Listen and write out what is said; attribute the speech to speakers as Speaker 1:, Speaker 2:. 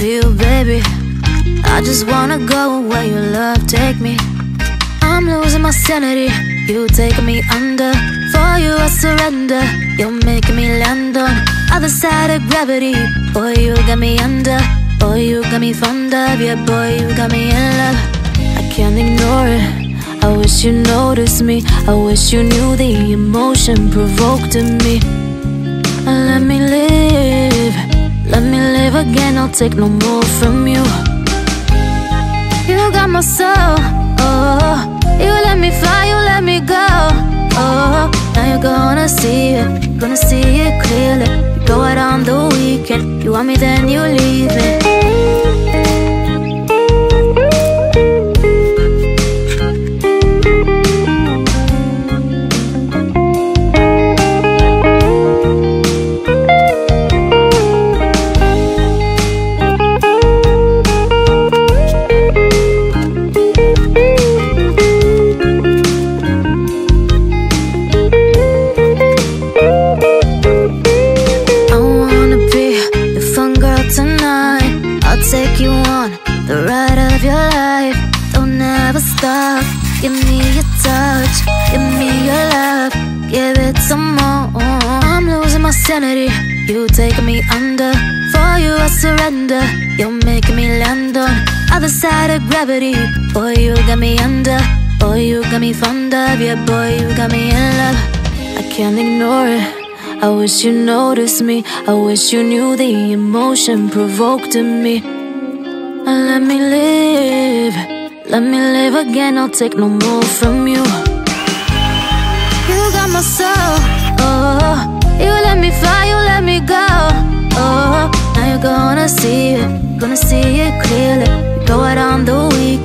Speaker 1: feel, baby. I just wanna go where your love take me. I'm losing my sanity, you taking me under. For you I surrender, you're making me land on other side of gravity. Boy, you got me under. Boy, you got me fond of. Yeah, boy, you got me in love. I can't ignore it, I wish you noticed me. I wish you knew the emotion provoked in me. Let me live again, I'll take no more from you. You got my soul, oh. You let me fly, you let me go, oh. Now you're gonna see it clearly. You go out on the weekend, you want me then you leave me. Take you on the ride of your life. Don't ever stop. Give me your touch, give me your love, give it some more. I'm losing my sanity, you taking me under. For you I surrender, you're making me land on other side of gravity. Boy, you got me under. Boy, you got me fond of. Yeah, boy, you got me in love. I can't ignore it, I wish you noticed me. I wish you knew the emotion provoked in me. Let me live again, I'll take no more from you. You got my soul, oh. You let me fly, you let me go, oh. Now you're gonna see it clearly. You go out on the weekend.